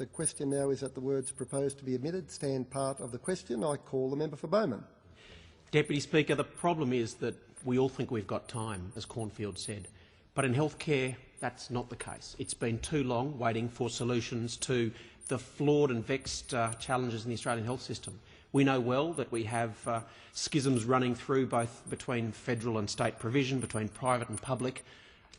The question now is that the words "proposed to be omitted" stand part of the question. I call the member for Bowman. Deputy Speaker, the problem is that we all think we've got time, as Cornfield said. But in healthcare, that's not the case. It's been too long waiting for solutions to the flawed and vexed challenges in the Australian health system. We know well that we have schisms running through both between federal and state provision, between private and public,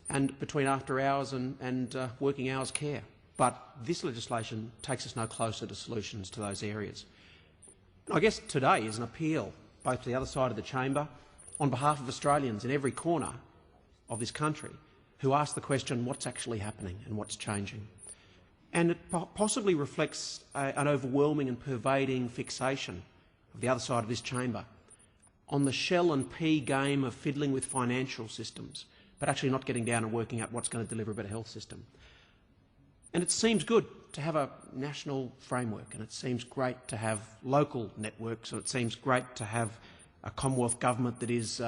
and between after hours and working hours care. But this legislation takes us no closer to solutions to those areas. I guess today is an appeal both to the other side of the chamber, on behalf of Australians in every corner of this country, who ask the question, what's actually happening and what's changing? And it possibly reflects an overwhelming and pervading fixation of the other side of this chamber on the shell and pea game of fiddling with financial systems, but actually not getting down and working out what's going to deliver a better health system. And it seems good to have a national framework, and it seems great to have local networks, and it seems great to have a Commonwealth government that is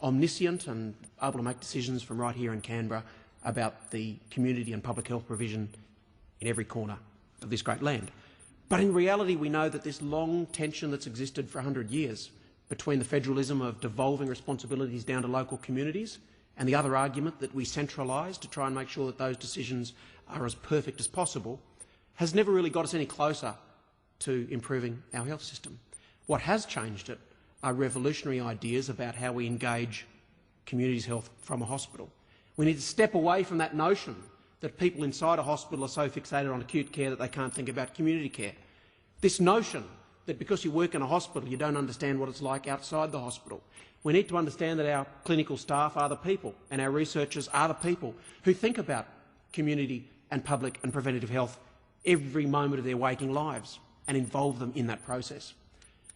omniscient and able to make decisions from right here in Canberra about the community and public health provision in every corner of this great land. But in reality, we know that this long tension that's existed for 100 years between the federalism of devolving responsibilities down to local communities and the other argument that we centralise to try and make sure that those decisions are as perfect as possible has never really got us any closer to improving our health system. What has changed it are revolutionary ideas about how we engage communities' health from a hospital. We need to step away from that notion that people inside a hospital are so fixated on acute care that they can't think about community care. This notion that because you work in a hospital you don't understand what it's like outside the hospital. We need to understand that our clinical staff are the people and our researchers are the people who think about community and public and preventative health every moment of their waking lives and involve them in that process.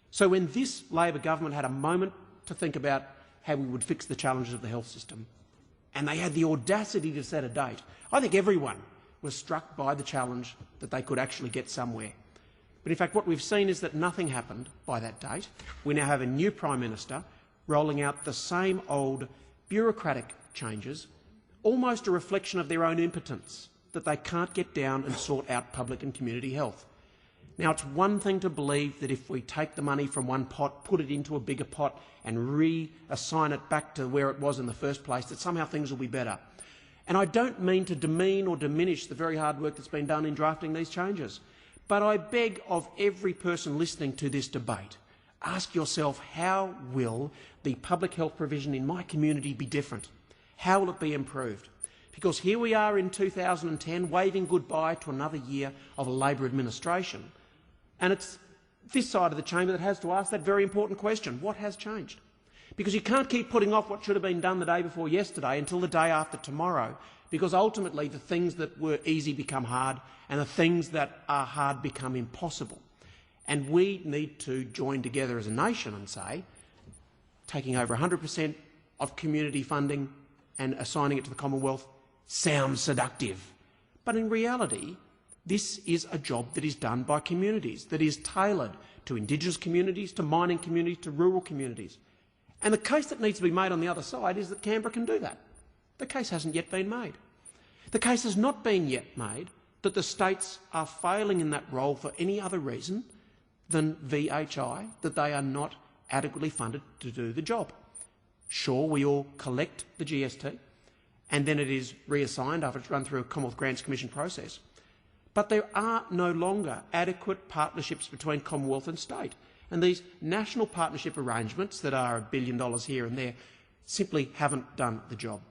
So when this Labor government had a moment to think about how we would fix the challenges of the health system, and they had the audacity to set a date, I think everyone was struck by the challenge that they could actually get somewhere. But in fact what we've seen is that nothing happened by that date. We now have a new Prime Minister rolling out the same old bureaucratic changes, almost a reflection of their own impotence, that they can't get down and sort out public and community health. Now, it's one thing to believe that if we take the money from one pot, put it into a bigger pot and reassign it back to where it was in the first place, that somehow things will be better. And I don't mean to demean or diminish the very hard work that's been done in drafting these changes, but I beg of every person listening to this debate, ask yourself, how will the public health provision in my community be different? How will it be improved? Because here we are in 2010 waving goodbye to another year of a Labor administration. And it's this side of the chamber that has to ask that very important question. What has changed? Because you can't keep putting off what should have been done the day before yesterday until the day after tomorrow, because ultimately the things that were easy become hard and the things that are hard become impossible. And we need to join together as a nation and say, taking over 100% of community funding and assigning it to the Commonwealth sounds seductive. But in reality, this is a job that is done by communities, that is tailored to Indigenous communities, to mining communities, to rural communities. And the case that needs to be made on the other side is that Canberra can do that. The case hasn't yet been made. The case has not been yet made that the states are failing in that role for any other reason than VHI, that they are not adequately funded to do the job. Sure, we all collect the GST, and then it is reassigned after it's run through a Commonwealth Grants Commission process. But there are no longer adequate partnerships between Commonwealth and state. And these national partnership arrangements that are $1 billion here and there simply haven't done the job.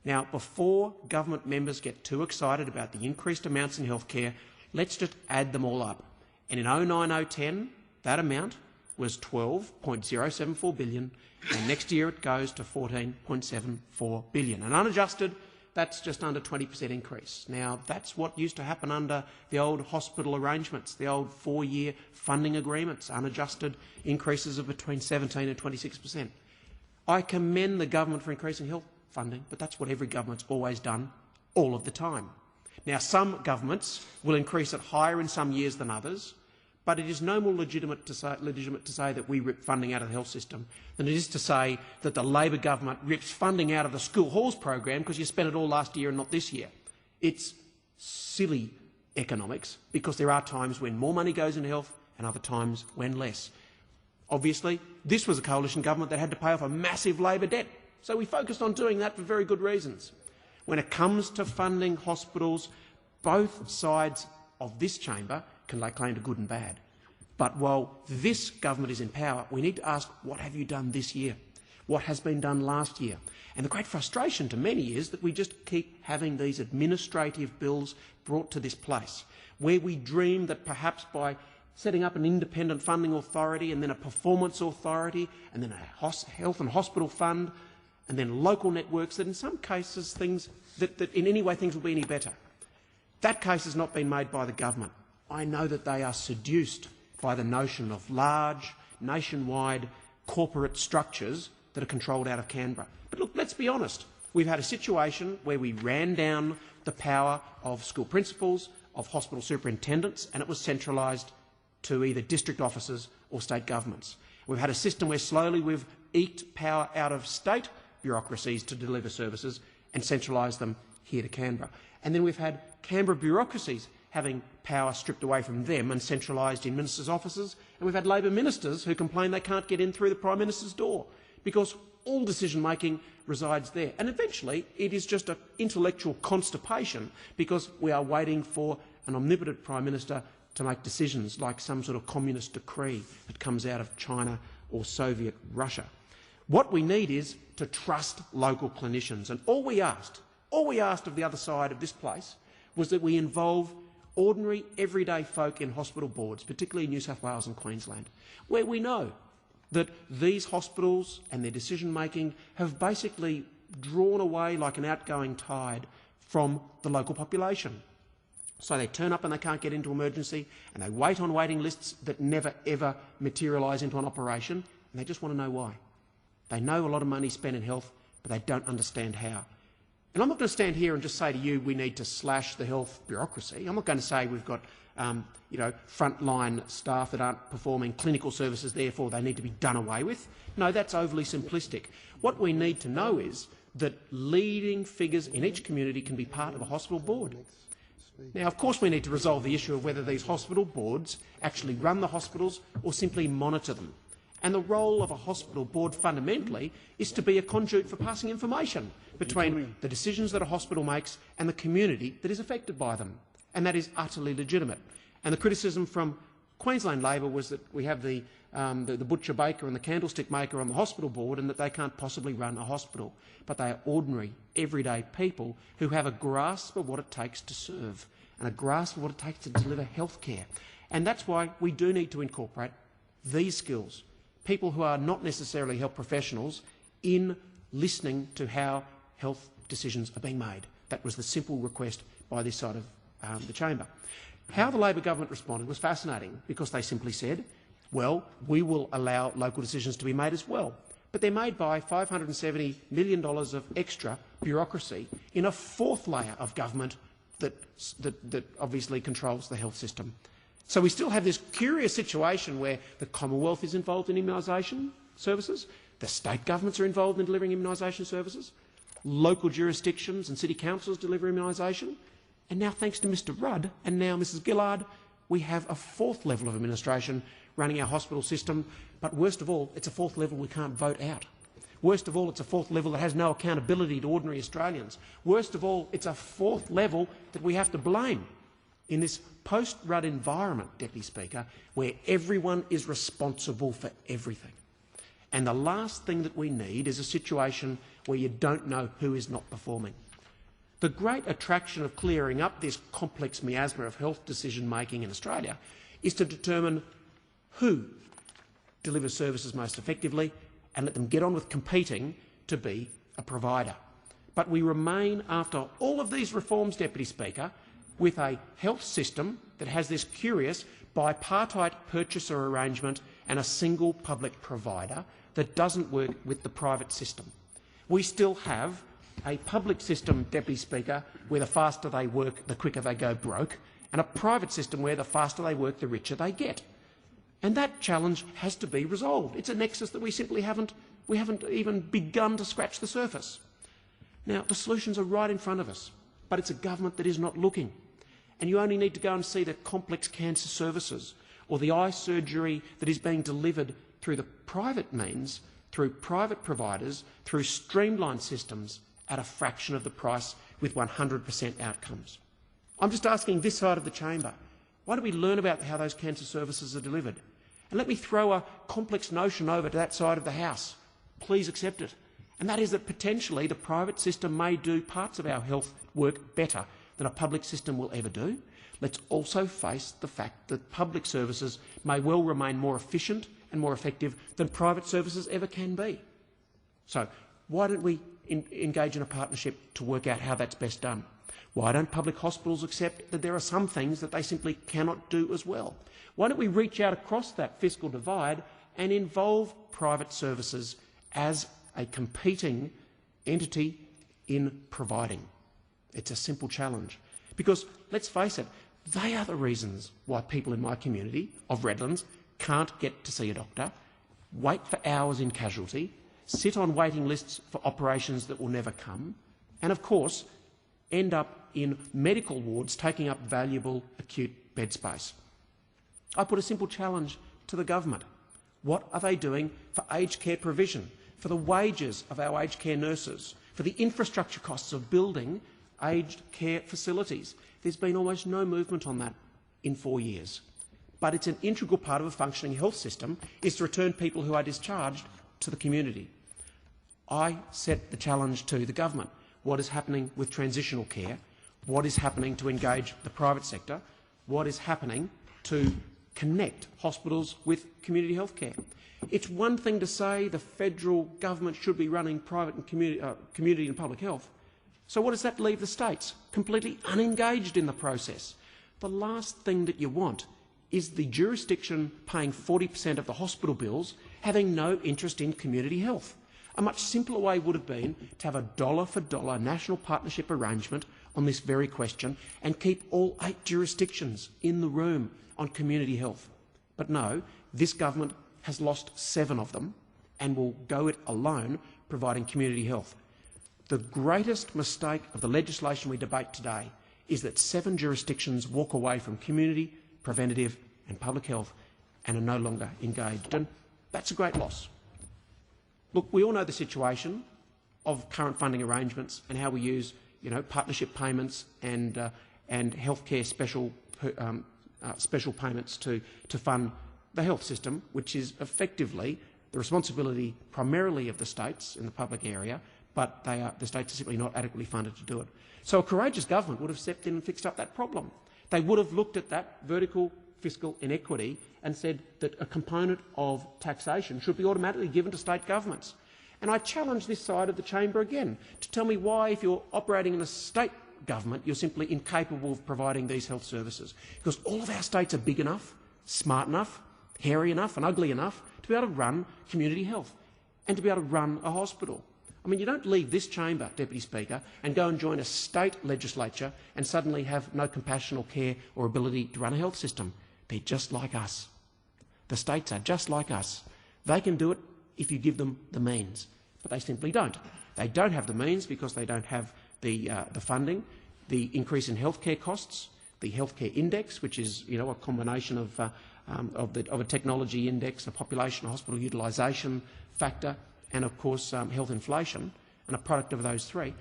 Now, before government members get too excited about the increased amounts in healthcare, let's just add them all up. And in 09-010, that amount was $12.074 billion, and next year it goes to $14.74 billion. And unadjusted, that's just under 20% increase. Now, that's what used to happen under the old hospital arrangements, the old 4-year funding agreements, unadjusted increases of between 17 and 26%. I commend the government for increasing health funding, but that's what every government's always done all of the time. Now, some governments will increase it higher in some years than others, but it is no more legitimate to say that we rip funding out of the health system than it is to say that the Labor government rips funding out of the school halls program because you spent it all last year and not this year. It's silly economics, because there are times when more money goes into health and other times when less. Obviously, this was a coalition government that had to pay off a massive Labor debt, so we focused on doing that for very good reasons. When it comes to funding hospitals, both sides of this chamber can lay claim to good and bad. But while this government is in power, we need to ask, what have you done this year? What has been done last year? And the great frustration to many is that we just keep having these administrative bills brought to this place, where we dream that perhaps by setting up an independent funding authority and then a performance authority and then a health and hospital fund and then local networks, that in some cases things that in any way things will be any better. That case has not been made by the government. I know that they are seduced by the notion of large, nationwide corporate structures that are controlled out of Canberra. But look, let's be honest. We've had a situation where we ran down the power of school principals, of hospital superintendents, and it was centralised to either district offices or state governments. We've had a system where slowly we've eked power out of state bureaucracies to deliver services and centralised them here to Canberra. And then we've had Canberra bureaucracies having power stripped away from them and centralised in ministers' offices. And we've had Labor ministers who complain they can't get in through the Prime Minister's door because all decision-making resides there. And eventually it is just an intellectual constipation because we are waiting for an omnipotent Prime Minister to make decisions like some sort of communist decree that comes out of China or Soviet Russia. What we need is to trust local clinicians. And all we asked of the other side of this place was that we involve ordinary, everyday folk in hospital boards, particularly in New South Wales and Queensland, where we know that these hospitals and their decision-making have basically drawn away like an outgoing tide from the local population. So they turn up and they can't get into emergency, and they wait on waiting lists that never ever materialise into an operation, and they just want to know why. They know a lot of money is spent in health, but they don't understand how. And I'm not going to stand here and just say to you we need to slash the health bureaucracy. I'm not going to say we've got frontline staff that aren't performing clinical services, therefore they need to be done away with. No, that's overly simplistic. What we need to know is that leading figures in each community can be part of a hospital board. Now, of course, we need to resolve the issue of whether these hospital boards actually run the hospitals or simply monitor them. And the role of a hospital board fundamentally is to be a conduit for passing information between the decisions that a hospital makes and the community that is affected by them. And that is utterly legitimate. And the criticism from Queensland Labor was that we have the butcher baker and the candlestick maker on the hospital board and that they can't possibly run a hospital. But they are ordinary, everyday people who have a grasp of what it takes to serve and a grasp of what it takes to deliver health care. And that's why we do need to incorporate these skills, people who are not necessarily health professionals, in listening to how health decisions are being made. That was the simple request by this side of the chamber. How the Labor government responded was fascinating because they simply said, well, we will allow local decisions to be made as well. But they're made by $570 million of extra bureaucracy in a fourth layer of government that obviously controls the health system. So we still have this curious situation where the Commonwealth is involved in immunisation services, the state governments are involved in delivering immunisation services, local jurisdictions and city councils deliver immunisation, and now, thanks to Mr Rudd and now Mrs Gillard, we have a fourth level of administration running our hospital system, but worst of all, it's a fourth level we can't vote out. Worst of all, it's a fourth level that has no accountability to ordinary Australians. Worst of all, it's a fourth level that we have to blame in this post-Rudd environment, Deputy Speaker, where everyone is responsible for everything. And the last thing that we need is a situation where you don't know who is not performing. The great attraction of clearing up this complex miasma of health decision-making in Australia is to determine who delivers services most effectively and let them get on with competing to be a provider. But we remain, after all of these reforms, Deputy Speaker, with a health system that has this curious bipartite purchaser arrangement and a single public provider that doesn't work with the private system. We still have a public system, Deputy Speaker, where the faster they work, the quicker they go broke, and a private system where the faster they work, the richer they get. And that challenge has to be resolved. It's a nexus that we simply haven't even begun to scratch the surface. Now, the solutions are right in front of us, but it's a government that is not looking. and you only need to go and see the complex cancer services or the eye surgery that is being delivered through the private means, through private providers, through streamlined systems at a fraction of the price with 100% outcomes. I'm just asking this side of the chamber, why don't we learn about how those cancer services are delivered? And let me throw a complex notion over to that side of the House. Please accept it. And that is that potentially the private system may do parts of our health work better than a public system will ever do. Let's also face the fact that public services may well remain more efficient and more effective than private services ever can be. So why don't we engage in a partnership to work out how that's best done? Why don't public hospitals accept that there are some things that they simply cannot do as well? Why don't we reach out across that fiscal divide and involve private services as a competing entity in providing? It's a simple challenge. Because, let's face it, they are the reasons why people in my community of Redlands can't get to see a doctor, wait for hours in casualty, sit on waiting lists for operations that will never come, and of course, end up in medical wards taking up valuable acute bed space. I put a simple challenge to the government. What are they doing for aged care provision, for the wages of our aged care nurses, for the infrastructure costs of building aged care facilities? There's been almost no movement on that in 4 years. But it's an integral part of a functioning health system is to return people who are discharged to the community. I set the challenge to the government. What is happening with transitional care? What is happening to engage the private sector? What is happening to connect hospitals with community health care? It's one thing to say the federal government should be running private and community and public health. So what does that leave the states? Completely unengaged in the process. The last thing that you want is the jurisdiction paying 40% of the hospital bills having no interest in community health. A much simpler way would have been to have a dollar-for-dollar national partnership arrangement on this very question and keep all 8 jurisdictions in the room on community health. But no, this government has lost 7 of them and will go it alone providing community health. The greatest mistake of the legislation we debate today is that 7 jurisdictions walk away from community, preventative and public health and are no longer engaged. And that's a great loss. Look, we all know the situation of current funding arrangements and how we use, partnership payments and healthcare special payments to fund the health system, which is effectively the responsibility primarily of the states in the public area, but the states are simply not adequately funded to do it. So a courageous government would have stepped in and fixed up that problem. They would have looked at that vertical fiscal inequity and said that a component of taxation should be automatically given to state governments. And I challenge this side of the chamber again to tell me why, if you're operating in a state government, you're simply incapable of providing these health services. Because all of our states are big enough, smart enough, hairy enough and ugly enough to be able to run community health and to be able to run a hospital. I mean, you don't leave this chamber, Deputy Speaker, and go and join a state legislature and suddenly have no compassion or care or ability to run a health system. They're just like us. The states are just like us. They can do it if you give them the means, but they simply don't. They don't have the means because they don't have the funding, the increase in healthcare costs, the healthcare index, which is a combination of a technology index, a population, a hospital utilisation factor, and of course health inflation, and a product of those 3.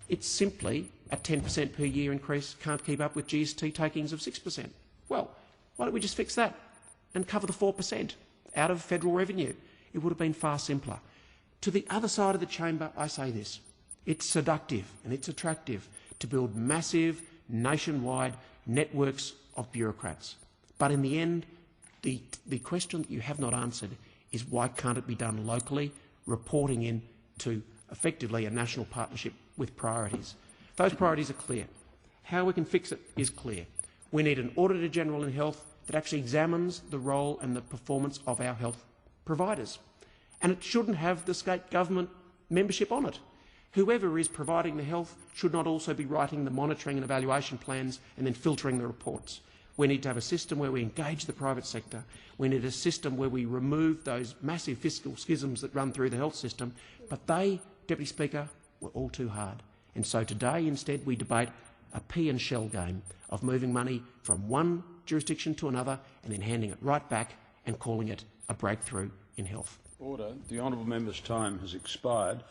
It's simply a 10% per year increase can't keep up with GST takings of 6%. Well, why don't we just fix that and cover the 4% out of federal revenue? It would have been far simpler. To the other side of the chamber, I say this. It's seductive and it's attractive to build massive nationwide networks of bureaucrats. But in the end, the question that you have not answered is why can't it be done locally, reporting in to effectively a national partnership with priorities. Those priorities are clear. How we can fix it is clear. We need an Auditor General in Health that actually examines the role and the performance of our health providers. And it shouldn't have the state government membership on it. Whoever is providing the health should not also be writing the monitoring and evaluation plans and then filtering the reports. We need to have a system where we engage the private sector. We need a system where we remove those massive fiscal schisms that run through the health system. But they, Deputy Speaker, were all too hard. And so today, instead, we debate a pea and shell game of moving money from one jurisdiction to another and then handing it right back and calling it a breakthrough in health. Order. The honourable member's time has expired.